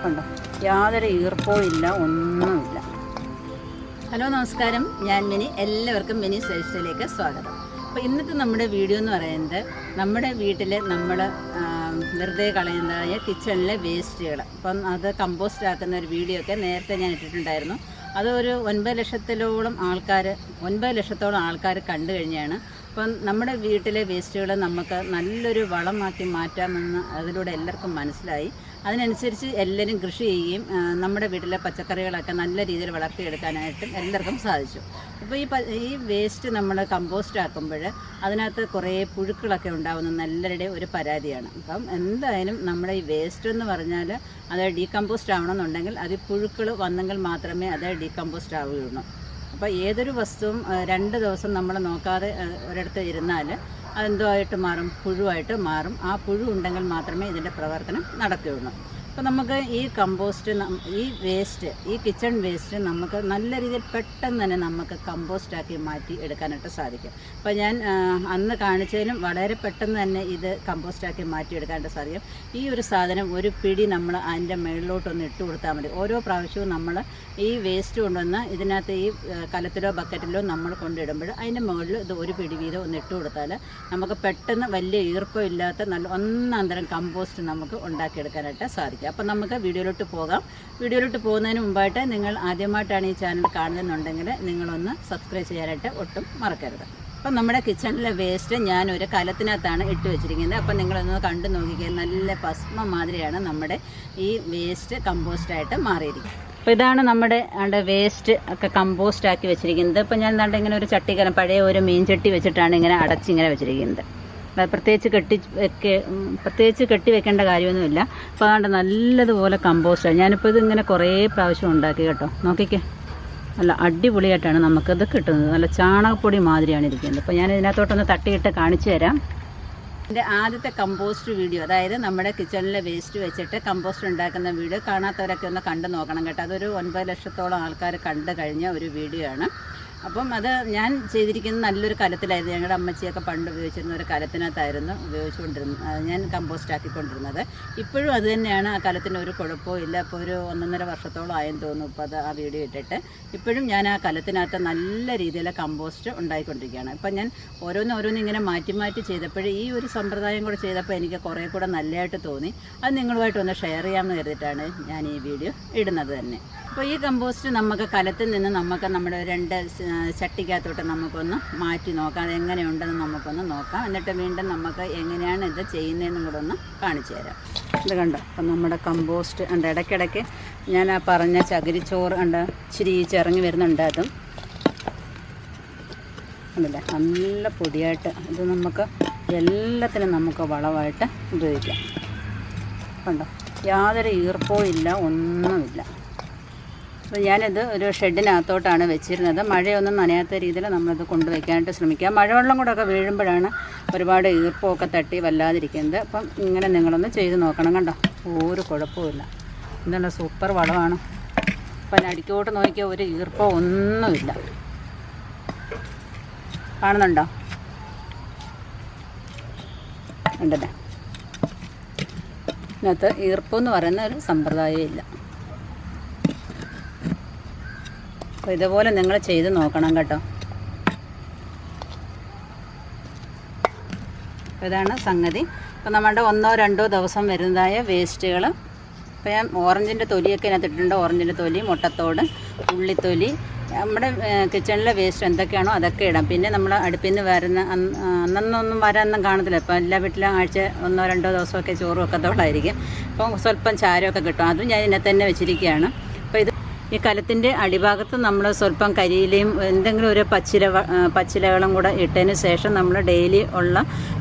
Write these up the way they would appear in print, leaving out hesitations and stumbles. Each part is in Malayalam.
കണ്ടോ, യാതൊരു ഈർപ്പവും ഇല്ല, ഒന്നുമില്ല. ഹലോ നമസ്കാരം, ഞാൻ മിനി. എല്ലാവർക്കും മിനിസ് ലൈഫ്സ്റ്റൈലിലേക്ക് സ്വാഗതം. അപ്പോൾ ഇന്നത്തെ നമ്മുടെ വീഡിയോ എന്ന് പറയുന്നത് നമ്മുടെ വീട്ടിൽ നമ്മൾ വെറുതെ കളയുന്നതായ കിച്ചണിലെ വേസ്റ്റുകൾ, അപ്പം അത് കമ്പോസ്റ്റ് ആക്കുന്ന ഒരു വീഡിയോ ഒക്കെ നേരത്തെ ഞാൻ ഇട്ടിട്ടുണ്ടായിരുന്നു. അതൊരു 9 ലക്ഷത്തോളം ആൾക്കാർ കണ്ടു കഴിഞ്ഞാണ്. അപ്പം നമ്മുടെ വീട്ടിലെ വേസ്റ്റുകൾ നമുക്ക് നല്ലൊരു വളമാക്കി മാറ്റാമെന്ന് അതിലൂടെ എല്ലാവർക്കും മനസ്സിലായി. അതിനനുസരിച്ച് എല്ലാവരും കൃഷി ചെയ്യുകയും നമ്മുടെ വീട്ടിലെ പച്ചക്കറികളൊക്കെ നല്ല രീതിയിൽ വളർത്തിയെടുക്കാനായിട്ടും എല്ലാവർക്കും സാധിച്ചു. അപ്പോൾ ഈ വേസ്റ്റ് നമ്മൾ കമ്പോസ്റ്റ് ആക്കുമ്പോൾ അതിനകത്ത് കുറേ പുഴുക്കളൊക്കെ ഉണ്ടാകുന്ന എല്ലാവരുടെയും ഒരു പരാതിയാണ്. അപ്പം എന്തായാലും നമ്മുടെ ഈ വേസ്റ്റ് എന്ന് പറഞ്ഞാൽ അത് ഡീകമ്പോസ്റ്റ് ആവണമെന്നുണ്ടെങ്കിൽ അത് പുഴുക്കൾ വന്നെങ്കിൽ മാത്രമേ അത് ഡീകമ്പോസ്റ്റ് ആവുകയുള്ളൂ. അപ്പോൾ ഏതൊരു വസ്തുവും 2 ദിവസം നമ്മൾ നോക്കാതെ ഒരിടത്ത് ഇരുന്നാൽ അതെന്തോ ആയിട്ട് മാറും, പുഴുവായിട്ട് മാറും. ആ പുഴു ഉണ്ടെങ്കിൽ മാത്രമേ ഇതിൻ്റെ പ്രവർത്തനം നടക്കുകയുള്ളൂ. അപ്പോൾ നമുക്ക് ഈ കമ്പോസ്റ്റ്, ഈ കിച്ചൺ വേസ്റ്റ് നമുക്ക് നല്ല രീതിയിൽ പെട്ടെന്ന് തന്നെ നമുക്ക് കമ്പോസ്റ്റാക്കി മാറ്റി എടുക്കാനായിട്ട് സാധിക്കും. അപ്പോൾ ഞാൻ അന്ന് കാണിച്ചതിലും വളരെ പെട്ടെന്ന് തന്നെ ഇത് കമ്പോസ്റ്റാക്കി മാറ്റിയെടുക്കാനായിട്ട് സാധിക്കും. ഈ ഒരു സാധനം ഒരു പിടി നമ്മൾ അതിൻ്റെ മുകളിലോട്ടൊന്ന് ഇട്ട് കൊടുത്താൽ മതി. ഓരോ പ്രാവശ്യവും നമ്മൾ ഈ വേസ്റ്റ് കൊണ്ടുവന്ന് ഇതിനകത്ത് ഈ കലത്തിലോ ബക്കറ്റിലോ നമ്മൾ കൊണ്ടിടുമ്പോൾ അതിൻ്റെ മുകളിൽ ഇത് ഒരു പിടി വീതം ഒന്ന് ഇട്ട് കൊടുത്താൽ നമുക്ക് പെട്ടെന്ന് വലിയ ഈർപ്പമില്ലാത്ത നല്ല ഒന്നാന്തരം കമ്പോസ്റ്റ് നമുക്ക് ഉണ്ടാക്കിയെടുക്കാനായിട്ട് സാധിക്കും. അപ്പം നമുക്ക് വീഡിയോയിലോട്ട് പോകാം. വീഡിയോയിലോട്ട് പോകുന്നതിന് മുമ്പായിട്ട് നിങ്ങൾ ആദ്യമായിട്ടാണ് ഈ ചാനൽ കാണുന്നുണ്ടെങ്കിൽ നിങ്ങളൊന്ന് സബ്സ്ക്രൈബ് ചെയ്യാനായിട്ട് ഒട്ടും മറക്കരുത്. അപ്പം നമ്മുടെ കിച്ചണിലെ വേസ്റ്റ് ഞാനൊരു കലത്തിനകത്താണ് ഇട്ട് വെച്ചിരിക്കുന്നത്. അപ്പം നിങ്ങളൊന്ന് കണ്ടു നോക്കിക്കുക, നല്ല ഭസ്മ മാതിരിയാണ് നമ്മുടെ ഈ വേസ്റ്റ് കമ്പോസ്റ്റായിട്ട് മാറിയിരിക്കുന്നത്. അപ്പോൾ ഇതാണ് നമ്മുടെ വേസ്റ്റ് ഒക്കെ കമ്പോസ്റ്റ് ആക്കി വെച്ചിരിക്കുന്നത്. ഇപ്പം ഞാൻ എന്താണ്ട് ഇങ്ങനെ ഒരു ചട്ടിക്കലം, പഴയ ഒരു മീൻ ചട്ടി വെച്ചിട്ടാണ് ഇങ്ങനെ അടച്ചിങ്ങനെ വെച്ചിരിക്കുന്നത്. പ്രത്യേകിച്ച് കെട്ടി വെക്കേണ്ട കാര്യമൊന്നുമില്ല. അപ്പോൾ അതുകൊണ്ട് നല്ലതുപോലെ കമ്പോസ്റ്റാണ്. ഞാനിപ്പോൾ ഇതിങ്ങനെ കുറേ പ്രാവശ്യം ഉണ്ടാക്കി കേട്ടോ. നോക്കിക്കേ, നല്ല അടിപൊളിയായിട്ടാണ് നമുക്കിത് കിട്ടുന്നത്. നല്ല ചാണകപ്പൊടി മാതിരിയാണ് ഇരിക്കുന്നത്. അപ്പോൾ ഞാൻ ഇതിനകത്തോട്ടൊന്ന് തട്ടിയിട്ട് കാണിച്ചു തരാം. എൻ്റെ ആദ്യത്തെ കമ്പോസ്റ്റ് വീഡിയോ, അതായത് നമ്മുടെ കിച്ചണിലെ വേസ്റ്റ് വെച്ചിട്ട് കമ്പോസ്റ്റ് ഉണ്ടാക്കുന്ന വീഡിയോ കാണാത്തവരൊക്കെ ഒന്ന് കണ്ടു നോക്കണം കേട്ടോ. അതൊരു 9 ലക്ഷത്തോളം ആൾക്കാർ കണ്ടു കഴിഞ്ഞ ഒരു വീഡിയോ ആണ്. അപ്പം അത് ഞാൻ ചെയ്തിരിക്കുന്നത് നല്ലൊരു കലത്തിലായിരുന്നു. ഞങ്ങളുടെ അമ്മച്ചിയൊക്കെ പണ്ട് ഉപയോഗിച്ചിരുന്ന ഒരു കലത്തിനകത്തായിരുന്നു ഉപയോഗിച്ചുകൊണ്ടിരുന്നത്, ഞാൻ കമ്പോസ്റ്റ് ആക്കിക്കൊണ്ടിരുന്നത്. ഇപ്പോഴും അത് തന്നെയാണ്. ആ കലത്തിന് ഒരു കുഴപ്പവും ഇല്ല. അപ്പോൾ ഒരു 1.5 വർഷത്തോളം ആയെന്ന് തോന്നുന്നു ഇപ്പോൾ അത് ആ വീഡിയോ ഇട്ടിട്ട്. ഇപ്പോഴും ഞാൻ ആ കലത്തിനകത്ത് നല്ല രീതിയിൽ കമ്പോസ്റ്റ് ഉണ്ടായിക്കൊണ്ടിരിക്കുകയാണ്. ഇപ്പം ഞാൻ ഓരോന്നും ഇങ്ങനെ മാറ്റി ചെയ്തപ്പോൾ ഈ ഒരു സമ്പ്രദായം കൂടെ ചെയ്തപ്പോൾ എനിക്ക് കുറേ കൂടെ നല്ലതായിട്ട് തോന്നി. അത് നിങ്ങളുമായിട്ടൊന്ന് ഷെയർ ചെയ്യാമെന്ന് കരുതിയിട്ടാണ് ഞാൻ ഈ വീഡിയോ ഇടുന്നത് തന്നെ. അപ്പോൾ ഈ കമ്പോസ്റ്റ് നമുക്ക് കലത്തിൽ നിന്ന് നമുക്ക് നമ്മുടെ 2 ചട്ടിക്കകത്തോട്ട് നമുക്കൊന്ന് മാറ്റി നോക്കാം. അതെങ്ങനെയുണ്ടെന്ന് നമുക്കൊന്ന് നോക്കാം. എന്നിട്ട് വീണ്ടും നമുക്ക് എങ്ങനെയാണ് ഇത് ചെയ്യുന്നതെന്നും കൂടെ ഒന്ന് കാണിച്ചു തരാം. ഇത് കണ്ടോ, അപ്പം നമ്മുടെ കമ്പോസ്റ്റ് ഉണ്ട്. ഇടയ്ക്കിടയ്ക്ക് ഞാൻ ആ പറഞ്ഞ ചകിരിച്ചോറ് ഉണ്ട്, ഇച്ചിരി ചിറങ്ങി വരുന്നുണ്ട്. അതും ഉണ്ടല്ലേ, നല്ല പൊടിയായിട്ട് ഇത് നമുക്ക് എല്ലാത്തിനും നമുക്ക് വളമായിട്ട് ഉപയോഗിക്കാം. കണ്ടോ, യാതൊരു ഈർപ്പവും ഇല്ല, ഒന്നുമില്ല. അപ്പോൾ ഞാനിത് ഒരു ഷെഡിനകത്തോട്ടാണ് വെച്ചിരുന്നത്. മഴയൊന്നും നനയാത്ത രീതിയിൽ നമ്മളിത് കൊണ്ടുവയ്ക്കാനായിട്ട് ശ്രമിക്കുക. മഴവെള്ളം കൂടെ ഒക്കെ വീഴുമ്പോഴാണ് ഒരുപാട് ഈർപ്പമൊക്കെ തട്ടി വല്ലാതിരിക്കുന്നത്. അപ്പം ഇങ്ങനെ നിങ്ങളൊന്ന് ചെയ്ത് നോക്കണം. കണ്ടോ, ഒരു കുഴപ്പമില്ല. എന്താണ്, സൂപ്പർ വളമാണ്. അപ്പം അടിക്കോട്ട് നോക്കിയാൽ ഒരു ഈർപ്പം ഒന്നുമില്ല. കാണുന്നുണ്ടോ? ഉണ്ടല്ലേ, ഇതിനകത്ത് ഈർപ്പം പറയുന്ന ഒരു സമ്പ്രദായം ഇല്ല. അപ്പോൾ ഇതുപോലെ നിങ്ങൾ ചെയ്ത് നോക്കണം കേട്ടോ. ഇതാണ് സംഗതി. അപ്പോൾ നമ്മുടെ 1-2 ദിവസം വരുന്നതായ വേസ്റ്റുകൾ, ഇപ്പോൾ ഞാൻ ഓറഞ്ചിൻ്റെ തൊലിയൊക്കെ ഇതിനകത്തിട്ടുണ്ട്. ഓറഞ്ചിൻ്റെ തൊലി, മുട്ടത്തോട്, ഉള്ളിത്തൊലി, നമ്മുടെ കിച്ചണിലെ വേസ്റ്റ് എന്തൊക്കെയാണോ അതൊക്കെ ഇടാം. പിന്നെ നമ്മൾ അടുപ്പിൽ നിന്ന് വരുന്ന അന്നൊന്നും വരാനൊന്നും കാണത്തില്ല. ഇപ്പോൾ എല്ലാ വീട്ടിലും ആഴ്ച 1-2 ദിവസമൊക്കെ ചോറും ഒക്കെ തോടായിരിക്കും. അപ്പം സ്വല്പം ചാരമൊക്കെ കിട്ടും. അതും ഞാൻ ഇതിനകത്ത് തന്നെ വെച്ചിരിക്കുകയാണ്. അപ്പോൾ ഇത് ഈ കലത്തിൻ്റെ അടിഭാഗത്ത് നമ്മൾ സ്വല്പം കരിയിലയും എന്തെങ്കിലും ഒരു പച്ചിലകളും കൂടെ ഇട്ടതിന് ശേഷം നമ്മൾ ഡെയിലി ഉള്ള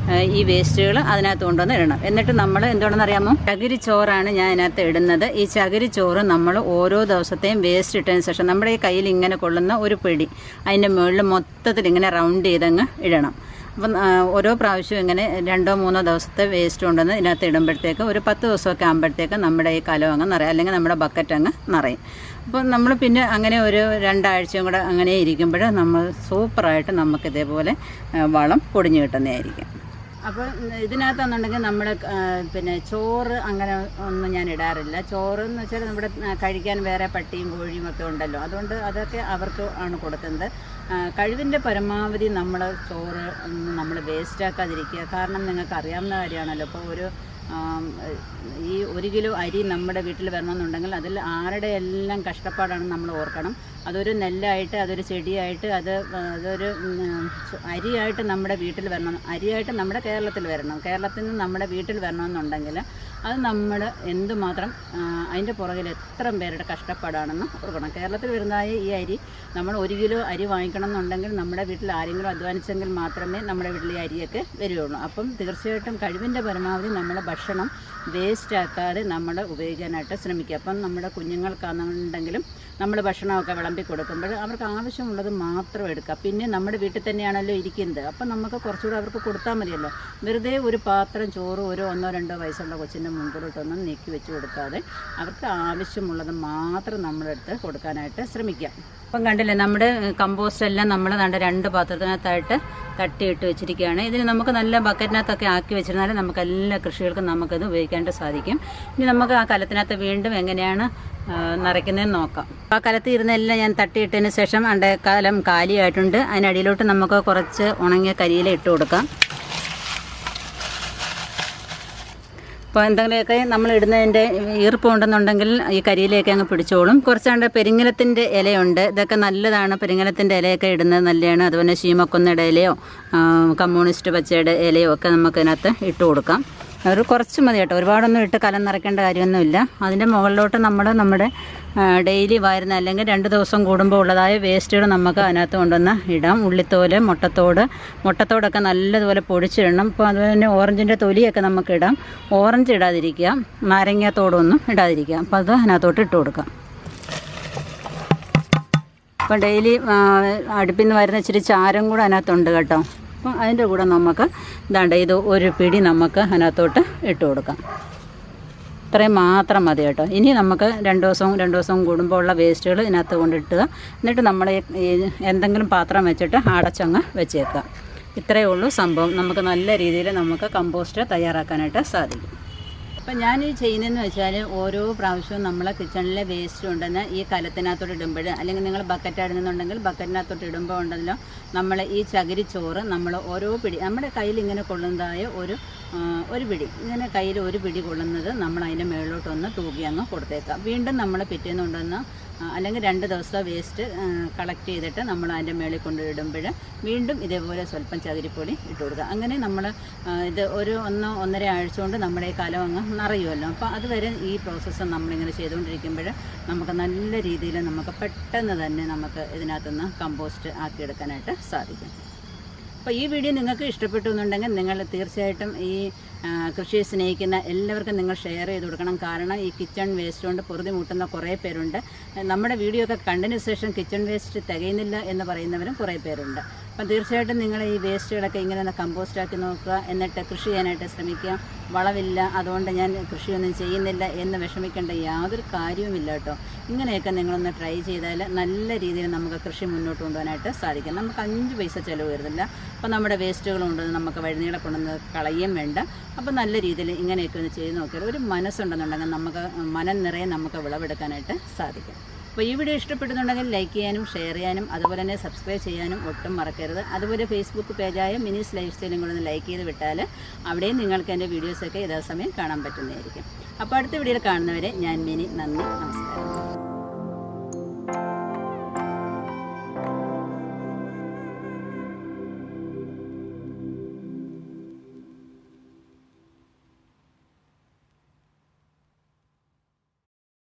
ഈ വേസ്റ്റുകൾ അതിനകത്ത് കൊണ്ടുവന്ന് ഇടണം. എന്നിട്ട് നമ്മൾ എന്താണെന്ന് അറിയാമോ, ചകിരിച്ചോറാണ് ഞാൻ അതിനകത്ത് ഇടുന്നത്. ഈ ചകിരിച്ചോറ് നമ്മൾ ഓരോ ദിവസത്തെയും വേസ്റ്റ് ഇട്ടതിന് ശേഷം നമ്മുടെ ഈ കയ്യിൽ ഇങ്ങനെ കൊള്ളുന്ന ഒരു പിടി അതിൻ്റെ മുകളിൽ മൊത്തത്തിൽ ഇങ്ങനെ റൗണ്ട് ചെയ്തങ്ങ് ഇടണം. അപ്പം ഓരോ പ്രാവശ്യവും ഇങ്ങനെ 2-3 ദിവസത്തെ വേസ്റ്റ് കൊണ്ടുവന്ന് ഇതിനകത്ത് ഇടുമ്പോഴത്തേക്ക് ഒരു 10 ദിവസമൊക്കെ ആകുമ്പോഴത്തേക്ക് നമ്മുടെ ഈ കലം അങ്ങ് നിറയും, അല്ലെങ്കിൽ നമ്മുടെ ബക്കറ്റ് അങ്ങ് നിറയും. അപ്പോൾ നമ്മൾ പിന്നെ അങ്ങനെ ഒരു 2 ആഴ്ചയും കൂടെ അങ്ങനെ ഇരിക്കുമ്പോൾ നമ്മൾ സൂപ്പറായിട്ട് നമുക്കിതേപോലെ വളം പൊടിഞ്ഞ് കിട്ടുന്നതായിരിക്കും. അപ്പോൾ ഇതിനകത്തെന്നുണ്ടെങ്കിൽ നമ്മൾ പിന്നെ ചോറ് അങ്ങനെ ഒന്നും ഞാൻ ഇടാറില്ല. ചോറ് എന്ന് വെച്ചാൽ നമ്മുടെ കഴിക്കാൻ വേറെ പട്ടിയും കോഴിയും ഒക്കെ ഉണ്ടല്ലോ, അതുകൊണ്ട് അതൊക്കെ അവർക്ക് ആണ് കൊടുക്കുന്നത്. കഴിവിൻ്റെ പരമാവധി നമ്മൾ ചോറ് നമ്മൾ വേസ്റ്റാക്കാതിരിക്കുക. കാരണം നിങ്ങൾക്ക് അറിയാവുന്ന കാര്യമാണല്ലോ, ഇപ്പോൾ ഈ 1 കിലോ അരി നമ്മുടെ വീട്ടിൽ വരണമെന്നുണ്ടെങ്കിൽ അതിൽ ആരുടെ എല്ലാം കഷ്ടപ്പാടാണെന്ന് നമ്മൾ ഓർക്കണം. അതൊരു നെല്ലായിട്ട്, അതൊരു ചെടിയായിട്ട്, അതൊരു അരിയായിട്ട് നമ്മുടെ വീട്ടിൽ വരണം, അരിയായിട്ട് നമ്മുടെ കേരളത്തിൽ വരണം. കേരളത്തിൽ നിന്ന് നമ്മുടെ വീട്ടിൽ വരണമെന്നുണ്ടെങ്കിൽ അത് നമ്മൾ എന്തുമാത്രം അതിൻ്റെ പുറകിൽ എത്ര പേരുടെ കഷ്ടപ്പാടാണെന്ന് ഓർക്കണം. കേരളത്തിൽ വരുന്നതായ ഈ അരി നമ്മൾ 1 കിലോ അരി വാങ്ങിക്കണം എന്നുണ്ടെങ്കിൽ നമ്മുടെ വീട്ടിൽ ആരെങ്കിലും അധ്വാനിച്ചെങ്കിൽ മാത്രമേ നമ്മുടെ വീട്ടിൽ ഈ അരിയൊക്കെ വരികയുള്ളൂ. അപ്പം തീർച്ചയായിട്ടും കഴിവിൻ്റെ പരമാവധി നമ്മുടെ ഭക്ഷണം വേസ്റ്റാക്കാതെ നമ്മൾ ഉപയോഗിക്കാനായിട്ട് ശ്രമിക്കുക. അപ്പം നമ്മുടെ കുഞ്ഞുങ്ങൾക്കാണെന്നുണ്ടെങ്കിലും നമ്മൾ ഭക്ഷണമൊക്കെ വിളമ്പി കൊടുക്കുമ്പോൾ അവർക്ക് ആവശ്യമുള്ളത് മാത്രം എടുക്കുക. പിന്നെ നമ്മുടെ വീട്ടിൽ തന്നെയാണല്ലോ ഇരിക്കുന്നത്, അപ്പം നമുക്ക് കുറച്ചുകൂടെ അവർക്ക് കൊടുത്താൽ മതിയല്ലോ. വെറുതെ ഒരു പാത്രം ചോറ് ഒരു 1-2 വയസ്സുള്ള കൊച്ചിൻ്റെ മുൻപിലോട്ടൊന്നും നീക്കി വെച്ച് കൊടുക്കാതെ അവർക്ക് ആവശ്യമുള്ളത് മാത്രം നമ്മളെടുത്ത് കൊടുക്കാനായിട്ട് ശ്രമിക്കുക. അപ്പം കണ്ടില്ലേ, നമ്മുടെ കമ്പോസ്റ്റ് എല്ലാം നമ്മൾ 2 പാത്രത്തിനകത്തായിട്ട് തട്ടിയിട്ട് വെച്ചിരിക്കുകയാണ്. ഇതിന് നമുക്ക് നല്ല ബക്കറ്റിനകത്തൊക്കെ ആക്കി വെച്ചിരുന്നാൽ നമുക്ക് എല്ലാ കൃഷികൾക്കും നമുക്കത് ഉപയോഗിക്കാനായിട്ട് സാധിക്കും. ഇനി നമുക്ക് ആ കലത്തിനകത്ത് വീണ്ടും എങ്ങനെയാണ് നിറയ്ക്കുന്നതെന്ന് നോക്കാം. ആ കലത്തിൽ ഇരുന്നെല്ലാം ഞാൻ തട്ടിയിട്ടതിന് ശേഷം കലം കാലിയായിട്ടുണ്ട്. അതിനടിയിലോട്ട് നമുക്ക് കുറച്ച് ഉണങ്ങിയ കരിയില ഇട്ട് കൊടുക്കാം. അപ്പോൾ എന്തെങ്കിലുമൊക്കെ നമ്മൾ ഇടുന്നതിൻ്റെ ഈർപ്പം ഉണ്ടെന്നുണ്ടെങ്കിൽ ഈ കരിയിലേക്ക് അങ്ങ് പിടിച്ചോളും. കുറച്ചാണ്ട് പെരിങ്ങലത്തിൻ്റെ ഇലയുണ്ട്, ഇതൊക്കെ നല്ലതാണ്. പെരിങ്ങലത്തിൻ്റെ ഇലയൊക്കെ ഇടുന്നത് നല്ലതാണ്. അതുപോലെ ശീമക്കൊന്നയുടെ ഇലയോ കമ്മ്യൂണിസ്റ്റ് പച്ചയുടെ ഇലയോ ഒക്കെ നമുക്ക് ഇതിനകത്ത് ഇട്ട് കൊടുക്കാം. ഒരു കുറച്ച് മതി കേട്ടോ, ഒരുപാടൊന്നും ഇട്ട് കലം നിറയ്ക്കേണ്ട കാര്യമൊന്നുമില്ല. അതിൻ്റെ മുകളിലോട്ട് നമ്മുടെ ഡെയിലി വാരുന്ന അല്ലെങ്കിൽ 2 ദിവസം കൂടുമ്പോൾ ഉള്ളതായ വേസ്റ്റുകൾ നമുക്ക് അതിനകത്ത് കൊണ്ടുവന്ന് ഇടാം. ഉള്ളിത്തോല്, മുട്ടത്തോടൊക്കെ നല്ലതുപോലെ പൊടിച്ചിടണം. അപ്പോൾ അതുപോലെ തന്നെ ഓറഞ്ചിൻ്റെ തൊലിയൊക്കെ നമുക്ക് ഇടാം. ഓറഞ്ച് ഇടാതിരിക്കുക, നാരങ്ങാത്തോടൊന്നും ഇടാതിരിക്കുക. അപ്പോൾ അത് അതിനകത്തോട്ട് ഇട്ട് കൊടുക്കാം. അപ്പം ഡെയിലി അടുപ്പിൽ നിന്ന് വരുന്ന ഇച്ചിരി ചാരം കൂടെ അതിനകത്തുണ്ട് കേട്ടോ. അപ്പം അതിൻ്റെ കൂടെ നമുക്ക് ഇത് 1 പിടി നമുക്ക് അതിനകത്തോട്ട് ഇട്ട് കൊടുക്കാം. ഇത്രയും മാത്രം മതി കേട്ടോ. ഇനി നമുക്ക് 2 ദിവസം കൂടുമ്പോൾ ഉള്ള വേസ്റ്റുകൾ ഇതിനകത്ത് കൊണ്ടിട്ടുക. എന്നിട്ട് നമ്മൾ എന്തെങ്കിലും പാത്രം വെച്ചിട്ട് അടച്ചങ്ങ് വെച്ചേക്കുക. ഇത്രയേ ഉള്ളൂ സംഭവം. നമുക്ക് നല്ല രീതിയിൽ നമുക്ക് കമ്പോസ്റ്റ് തയ്യാറാക്കാനായിട്ട് സാധിക്കും. അപ്പം ഞാൻ ഈ ചെയ്യുന്നതെന്ന് വെച്ചാൽ ഓരോ പ്രാവശ്യവും നമ്മളെ കിച്ചണിലെ വേസ്റ്റ് ഉണ്ടെന്ന് ഈ കലത്തിനകത്തോട്ട് ഇടുമ്പോൾ, അല്ലെങ്കിൽ നിങ്ങൾ ബക്കറ്റ് ഇടുന്നുണ്ടെങ്കിൽ ബക്കറ്റിനകത്തോട്ട് ഇടുമ്പോൾ ഉണ്ടല്ലോ, നമ്മൾ ഈ ചകിരിച്ചോറ് നമ്മൾ ഓരോ പിടി നമ്മുടെ കയ്യിൽ ഇങ്ങനെ കൊള്ളുന്നതായ ഒരു പിടി ഇങ്ങനെ കയ്യിൽ 1 പിടി കൊള്ളുന്നത് നമ്മൾ അതിൻ്റെ മുകളിലോട്ടൊന്ന് തൂക്കി അങ്ങ് കൊടുത്തേക്കാം. വീണ്ടും നമ്മൾ പിറ്റേന്ന് കൊണ്ടുവന്ന് അല്ലെങ്കിൽ 2 ദിവസത്തെ വേസ്റ്റ് കളക്ട് ചെയ്തിട്ട് നമ്മൾ അതിൻ്റെ മുകളിൽ കൊണ്ടിടുമ്പോൾ വീണ്ടും ഇതേപോലെ സ്വല്പം ചകിരിപ്പൊടി ഇട്ട് കൊടുക്കുക. അങ്ങനെ നമ്മൾ ഇത് ഒരു 1-1.5 ആഴ്ച കൊണ്ട് നമ്മുടെ ഈ കലം അങ്ങ് നിറയുമല്ലോ. അപ്പോൾ അതുവരെ ഈ പ്രോസസ്സ് നമ്മളിങ്ങനെ ചെയ്തുകൊണ്ടിരിക്കുമ്പോൾ നമുക്ക് നല്ല രീതിയിൽ നമുക്ക് പെട്ടെന്ന് തന്നെ നമുക്ക് ഇതിനകത്തുനിന്ന് കമ്പോസ്റ്റ് ആക്കിയെടുക്കാനായിട്ട് സാധിക്കും. അപ്പോൾ ഈ വീഡിയോ നിങ്ങൾക്ക് ഇഷ്ടപ്പെട്ടു എന്നുണ്ടെങ്കിൽ നിങ്ങൾ തീർച്ചയായിട്ടും ഈ കൃഷിയെ സ്നേഹിക്കുന്ന എല്ലാവർക്കും നിങ്ങൾ ഷെയർ ചെയ്ത് കൊടുക്കണം. കാരണം ഈ കിച്ചൺ വേസ്റ്റ് കൊണ്ട് പൊറുതി മുട്ടുന്ന കുറേ പേരുണ്ട്. നമ്മുടെ വീഡിയോ ഒക്കെ കണ്ടതിന് ശേഷം കിച്ചൺ വേസ്റ്റ് തികയുന്നില്ല എന്ന് പറയുന്നവരും കുറേ പേരുണ്ട്. അപ്പം തീർച്ചയായിട്ടും നിങ്ങൾ ഈ വേസ്റ്റുകളൊക്കെ ഇങ്ങനെ കമ്പോസ്റ്റാക്കി നോക്കുക. എന്നിട്ട് കൃഷി ചെയ്യാനായിട്ട് ശ്രമിക്കുക. വളമില്ല, അതുകൊണ്ട് ഞാൻ കൃഷിയൊന്നും ചെയ്യുന്നില്ല എന്ന് വിഷമിക്കേണ്ട യാതൊരു കാര്യവുമില്ല കേട്ടോ. ഇങ്ങനെയൊക്കെ നിങ്ങളൊന്ന് ട്രൈ ചെയ്താൽ നല്ല രീതിയിൽ നമുക്ക് കൃഷി മുന്നോട്ട് കൊണ്ടുപോകാനായിട്ട് സാധിക്കും. നമുക്ക് 5 പൈസ ചിലവ് വരുന്നില്ല. അപ്പോൾ നമ്മുടെ വേസ്റ്റുകൾ കൊണ്ടുവന്ന് നമുക്ക് വഴുനീളെ കൊണ്ടുവന്ന് കളയുകയും വേണ്ട. അപ്പോൾ നല്ല രീതിയിൽ ഇങ്ങനെയൊക്കെ ഒന്ന് ചെയ്ത് നോക്കിയാൽ ഒരു മനസ്സുണ്ടെന്നുണ്ടെങ്കിൽ നമുക്ക് മനം നിറയെ നമുക്ക് വിളവെടുക്കാനായിട്ട് സാധിക്കും. അപ്പോൾ ഈ വീഡിയോ ഇഷ്ടപ്പെടുന്നുണ്ടെങ്കിൽ ലൈക്ക് ചെയ്യാനും ഷെയർ ചെയ്യാനും അതുപോലെ തന്നെ സബ്സ്ക്രൈബ് ചെയ്യാനും ഒട്ടും മറക്കരുത്. അതുപോലെ ഫേസ്ബുക്ക് പേജായ മിനിസ് ലൈഫ് സ്റ്റൈലും കൂടെ ഒന്ന് ലൈക്ക് ചെയ്ത് വിട്ടാൽ അവിടെയും നിങ്ങൾക്ക് എൻ്റെ വീഡിയോസൊക്കെ യഥാസമയം കാണാൻ പറ്റുന്നതായിരിക്കും. അപ്പോൾ അടുത്ത വീഡിയോയിൽ കാണുന്നവരെ ഞാൻ മിനി, നന്ദി, നമസ്കാരം.